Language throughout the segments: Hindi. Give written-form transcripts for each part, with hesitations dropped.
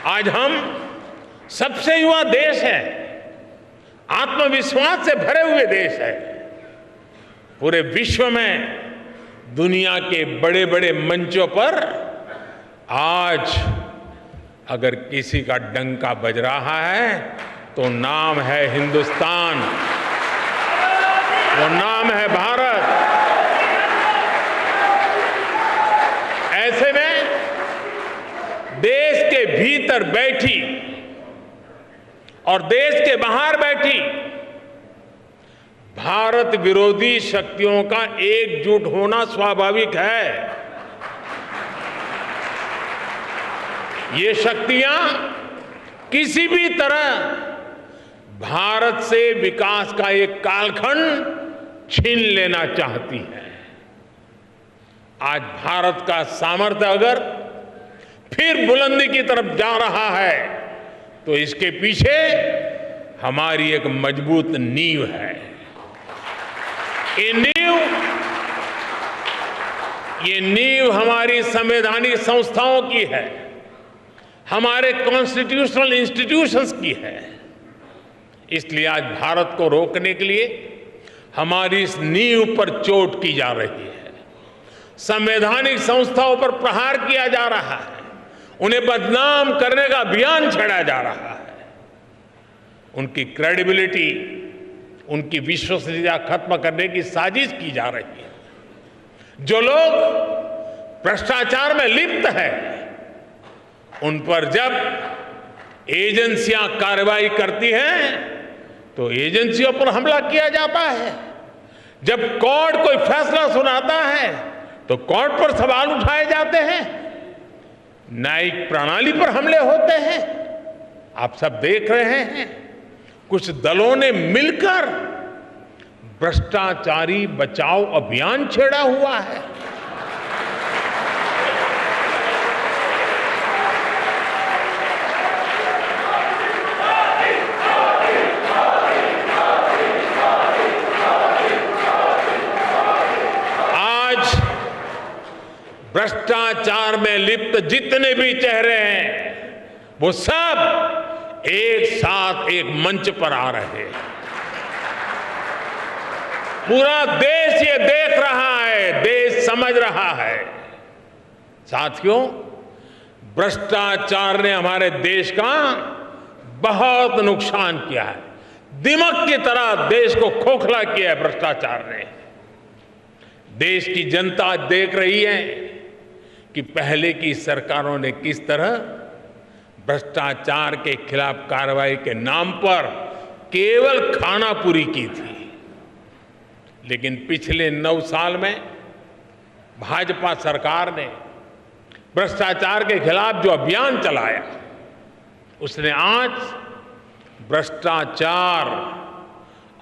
आज हम सबसे युवा देश है, आत्मविश्वास से भरे हुए देश है। पूरे विश्व में दुनिया के बड़े बड़े मंचों पर आज अगर किसी का डंका बज रहा है तो नाम है हिंदुस्तान, वो नाम है भारत। ऐसे में देश के भीतर बैठी और देश के बाहर बैठी भारत विरोधी शक्तियों का एकजुट होना स्वाभाविक है। ये शक्तियां किसी भी तरह भारत से विकास का एक कालखंड छीन लेना चाहती है। आज भारत का सामर्थ्य अगर फिर बुलंदी की तरफ जा रहा है तो इसके पीछे हमारी एक मजबूत नींव है। ये नींव हमारी संवैधानिक संस्थाओं की है, हमारे कॉन्स्टिट्यूशनल इंस्टीट्यूशंस की है। इसलिए आज भारत को रोकने के लिए हमारी इस नींव पर चोट की जा रही है, संवैधानिक संस्थाओं पर प्रहार किया जा रहा है, उन्हें बदनाम करने का अभियान छेड़ा जा रहा है। उनकी क्रेडिबिलिटी, उनकी विश्वसनीयता खत्म करने की साजिश की जा रही है। जो लोग भ्रष्टाचार में लिप्त हैं, उन पर जब एजेंसियां कार्रवाई करती हैं तो एजेंसियों पर हमला किया जाता है। जब कोर्ट कोई फैसला सुनाता है तो कोर्ट पर सवाल उठाए जाते हैं, न्यायिक प्रणाली पर हमले होते हैं। आप सब देख रहे हैं, कुछ दलों ने मिलकर भ्रष्टाचारी बचाओ अभियान छेड़ा हुआ है। आज भ्रष्टाचार में लिप्त जितने भी चेहरे हैं वो सब एक साथ एक मंच पर आ रहे हैं। पूरा देश ये देख रहा है, देश समझ रहा है। साथियों, भ्रष्टाचार ने हमारे देश का बहुत नुकसान किया है। दिमक की तरह देश को खोखला किया है भ्रष्टाचार ने। देश की जनता देख रही है कि पहले की सरकारों ने किस तरह भ्रष्टाचार के खिलाफ कार्रवाई के नाम पर केवल खानापुरी की थी। लेकिन पिछले 9 साल में भाजपा सरकार ने भ्रष्टाचार के खिलाफ जो अभियान चलाया, उसने आज भ्रष्टाचार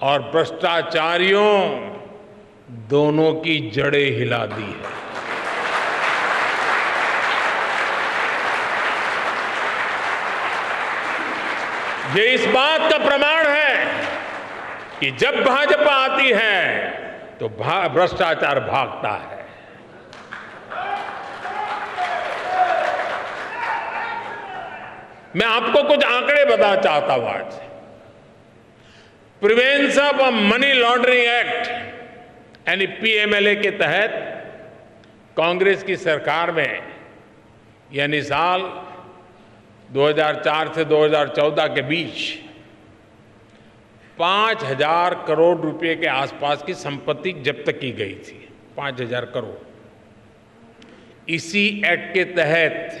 और भ्रष्टाचारियों दोनों की जड़ें हिला दी है। ये इस बात का प्रमाण है कि जब भाजपा आती है तो भ्रष्टाचार भागता है। मैं आपको कुछ आंकड़े बताना चाहता हूं आज। Prevention of money laundering act यानी पीएमएलए के तहत कांग्रेस की सरकार में यानी साल 2004 से 2014 के बीच 5,000 करोड़ रुपए के आसपास की संपत्ति जब्त की गई थी। 5,000 करोड़। इसी एक्ट के तहत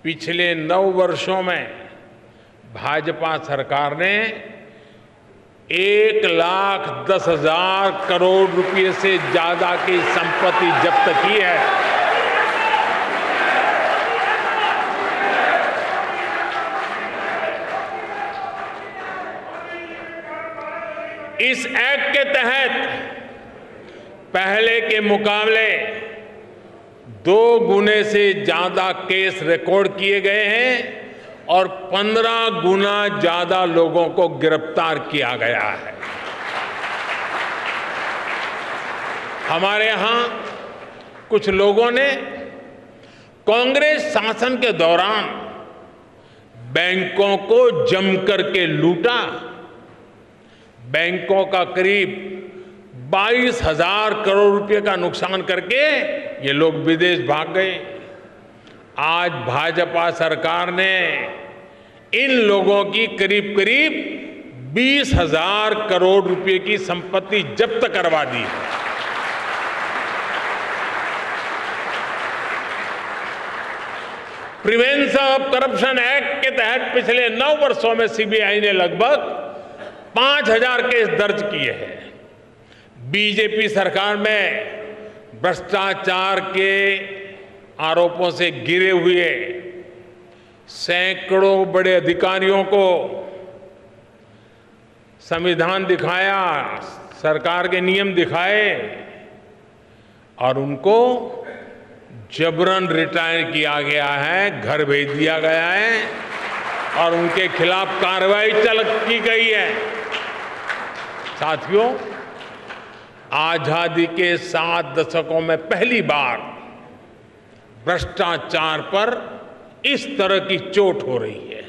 पिछले 9 वर्षों में भाजपा सरकार ने 1,10,000 करोड़ रुपए से ज्यादा की संपत्ति जब्त की है। इस एक्ट के तहत पहले के मुकाबले 2 गुने से ज्यादा केस रिकॉर्ड किए गए हैं और 15 गुना ज्यादा लोगों को गिरफ्तार किया गया है। हमारे यहां कुछ लोगों ने कांग्रेस शासन के दौरान बैंकों को जमकर के लूटा। बैंकों का करीब 22,000 करोड़ रुपए का नुकसान करके ये लोग विदेश भाग गए। आज भाजपा सरकार ने इन लोगों की करीब करीब 20,000 करोड़ रुपए की संपत्ति जब्त करवा दी है। प्रिवेंशन ऑफ करप्शन एक्ट के तहत पिछले 9 वर्षों में सीबीआई ने लगभग 5,000 केस दर्ज किए हैं। बीजेपी सरकार में भ्रष्टाचार के आरोपों से घिरे हुए सैकड़ों बड़े अधिकारियों को संविधान दिखाया, सरकार के नियम दिखाए और उनको जबरन रिटायर किया गया है, घर भेज दिया गया है और उनके खिलाफ कार्रवाई की गई है। साथियों, आजादी के 7 दशकों में पहली बार भ्रष्टाचार पर इस तरह की चोट हो रही है।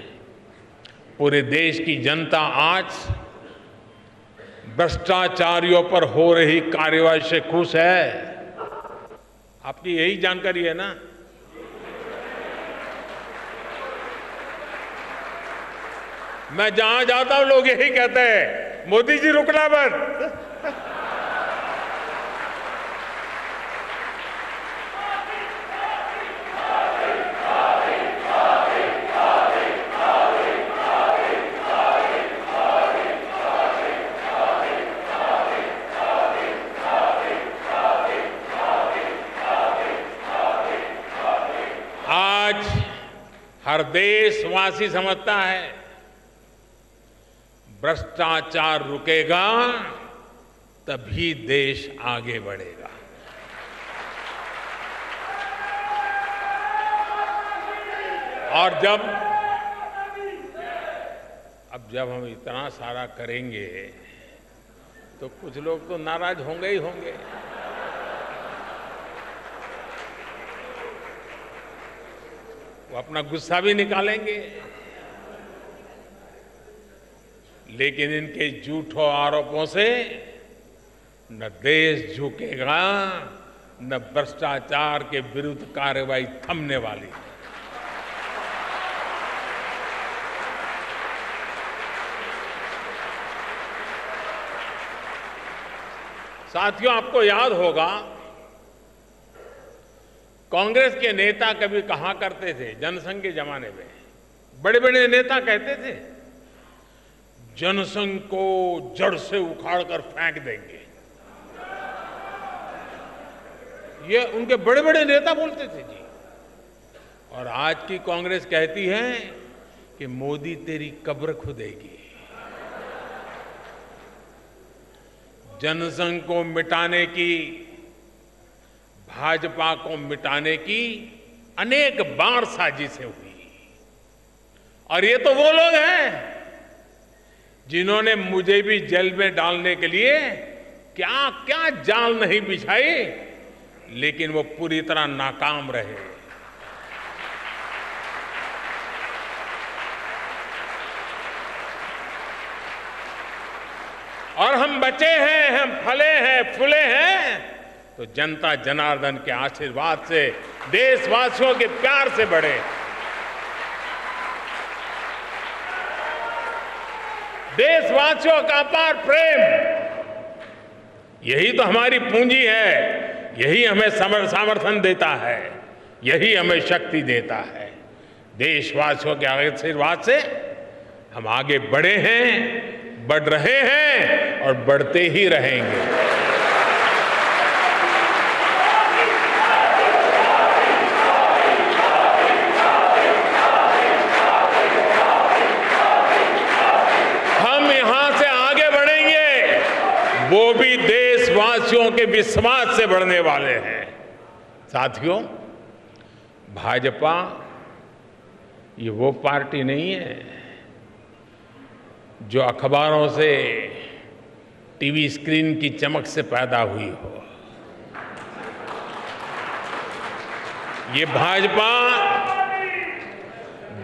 पूरे देश की जनता आज भ्रष्टाचारियों पर हो रही कार्रवाई से खुश है। आपकी यही जानकारी है ना? मैं जहां जाता हूं लोग यही कहते हैं, मोदी जी रुकना मत। आज हर देशवासी समझता है भ्रष्टाचार रुकेगा तभी देश आगे बढ़ेगा। और जब हम इतना सारा करेंगे तो कुछ लोग तो नाराज होंगे ही होंगे। वो अपना गुस्सा भी निकालेंगे, लेकिन इनके झूठों आरोपों से न देश झुकेगा, न भ्रष्टाचार के विरुद्ध कार्रवाई थमने वाली है। साथियों, आपको याद होगा कांग्रेस के नेता कभी कहा करते थे, जनसंघ के जमाने में बड़े बड़े नेता कहते थे जनसंघ को जड़ से उखाड़ कर फेंक देंगे। ये उनके बड़े बड़े नेता बोलते थे जी। और आज की कांग्रेस कहती है कि मोदी तेरी कब्र खुदेगी। जनसंघ को मिटाने की, भाजपा को मिटाने की अनेक बार साजिशें हुई। और ये तो वो लोग हैं जिन्होंने मुझे भी जेल में डालने के लिए क्या क्या जाल नहीं बिछाई, लेकिन वो पूरी तरह नाकाम रहे। और हम बचे हैं, हम फले हैं, फूले हैं तो जनता जनार्दन के आशीर्वाद से, देशवासियों के प्यार से बढ़े। देशवासियों का अपार प्रेम, यही तो हमारी पूंजी है, यही हमें समर्थन देता है, यही हमें शक्ति देता है। देशवासियों के आशीर्वाद से हम आगे बढ़े हैं, बढ़ रहे हैं और बढ़ते ही रहेंगे। वो भी देशवासियों के विश्वास से बढ़ने वाले हैं। साथियों, भाजपा ये वो पार्टी नहीं है जो अखबारों से, टीवी स्क्रीन की चमक से पैदा हुई हो। ये भाजपा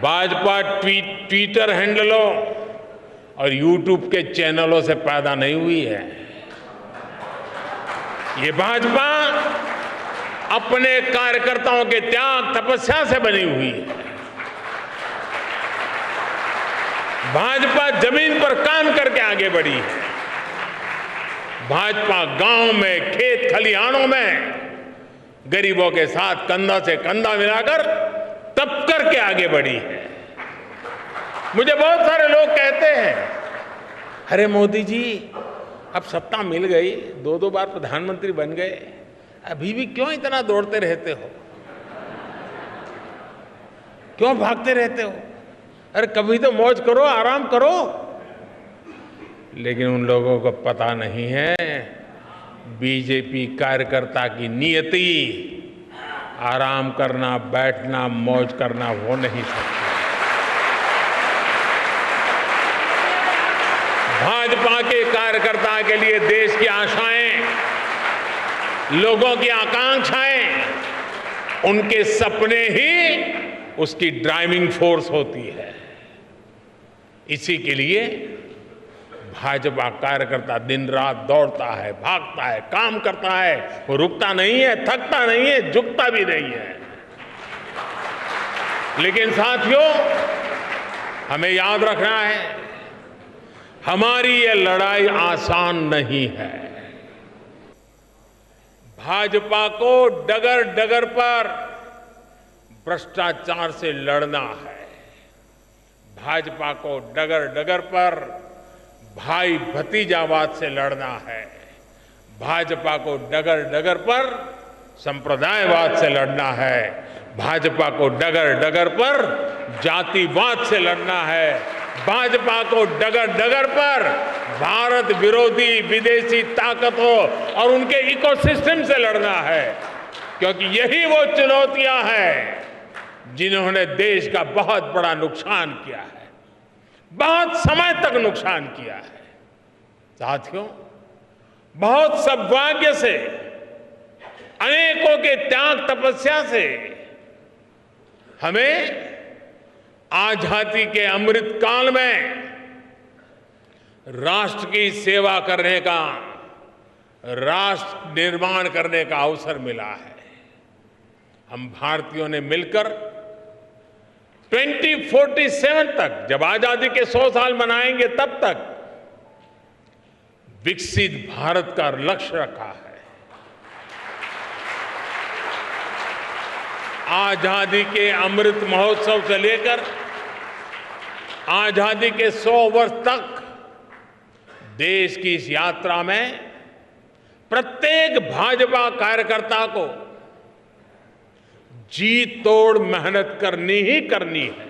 भाजपा ट्विटर हैंडलों और यूट्यूब के चैनलों से पैदा नहीं हुई है। ये भाजपा अपने कार्यकर्ताओं के त्याग तपस्या से बनी हुई है। भाजपा जमीन पर काम करके आगे बढ़ी है। भाजपा गांव में, खेत खलिहानों में गरीबों के साथ कंधा से कंधा मिलाकर तप करके आगे बढ़ी है। मुझे बहुत सारे लोग कहते हैं, अरे मोदी जी अब सत्ता मिल गई, 2 बार प्रधानमंत्री बन गए, अभी भी क्यों इतना दौड़ते रहते हो, क्यों भागते रहते हो? अरे कभी तो मौज करो, आराम करो। लेकिन उन लोगों को पता नहीं है बीजेपी कार्यकर्ता की नियति आराम करना, बैठना, मौज करना हो नहीं सकती। भाजपा के कार्यकर्ता के लिए देश की आशाएं, लोगों की आकांक्षाएं, उनके सपने ही उसकी ड्राइविंग फोर्स होती है। इसी के लिए भाजपा कार्यकर्ता दिन रात दौड़ता है, भागता है, काम करता है। वो रुकता नहीं है, थकता नहीं है, झुकता भी नहीं है। लेकिन साथियों, हमें याद रखना है, हमारी ये लड़ाई आसान नहीं है। भाजपा को डगर डगर पर भ्रष्टाचार से लड़ना है। भाजपा को डगर डगर पर भाई भतीजावाद से लड़ना है। भाजपा को डगर डगर पर संप्रदायवाद से लड़ना है। भाजपा को डगर डगर पर जातिवाद से लड़ना है। भाजपा को डगर डगर पर भारत विरोधी विदेशी ताकतों और उनके इकोसिस्टम से लड़ना है, क्योंकि यही वो चुनौतियां हैं जिन्होंने देश का बहुत बड़ा नुकसान किया है, बहुत समय तक नुकसान किया है। साथियों, बहुत सौभाग्य से, अनेकों के त्याग तपस्या से हमें आजादी के अमृत काल में राष्ट्र की सेवा करने का, राष्ट्र निर्माण करने का अवसर मिला है। हम भारतीयों ने मिलकर 2047 तक, जब आजादी के 100 साल मनाएंगे, तब तक विकसित भारत का लक्ष्य रखा है। आजादी के अमृत महोत्सव से लेकर आजादी के 100 वर्ष तक देश की इस यात्रा में प्रत्येक भाजपा कार्यकर्ता को जी तोड़ मेहनत करनी ही करनी है।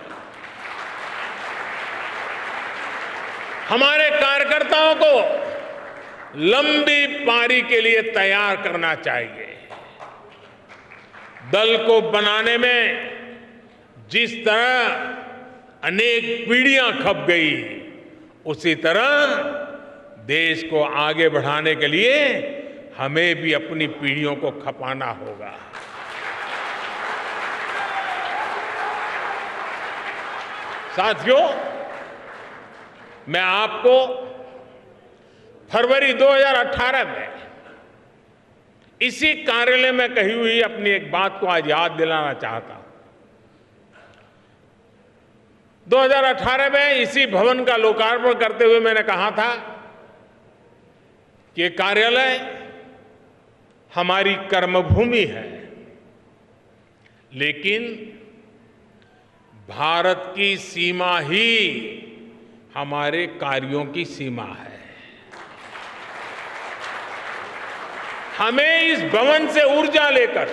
हमारे कार्यकर्ताओं को लंबी पारी के लिए तैयार करना चाहिए। दल को बनाने में जिस तरह अनेक पीढ़ियां खप गई, उसी तरह देश को आगे बढ़ाने के लिए हमें भी अपनी पीढ़ियों को खपाना होगा। साथियों, मैं आपको फरवरी 2018 में इसी कार्यालय में कही हुई अपनी एक बात को आज याद दिलाना चाहता हूं। 2018 में इसी भवन का लोकार्पण करते हुए मैंने कहा था कि कार्यालय हमारी कर्मभूमि है, लेकिन भारत की सीमा ही हमारे कार्यों की सीमा है। हमें इस भवन से ऊर्जा लेकर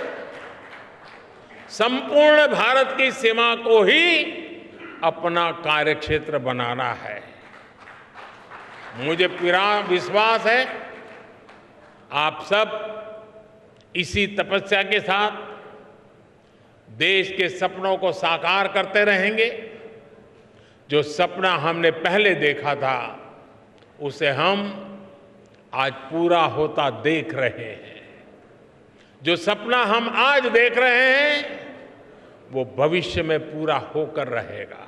संपूर्ण भारत की सीमा को ही अपना कार्यक्षेत्र बनाना है। मुझे पूरा विश्वास है आप सब इसी तपस्या के साथ देश के सपनों को साकार करते रहेंगे। जो सपना हमने पहले देखा था, उसे हम आज पूरा होता देख रहे हैं। जो सपना हम आज देख रहे हैं, वो भविष्य में पूरा होकर रहेगा।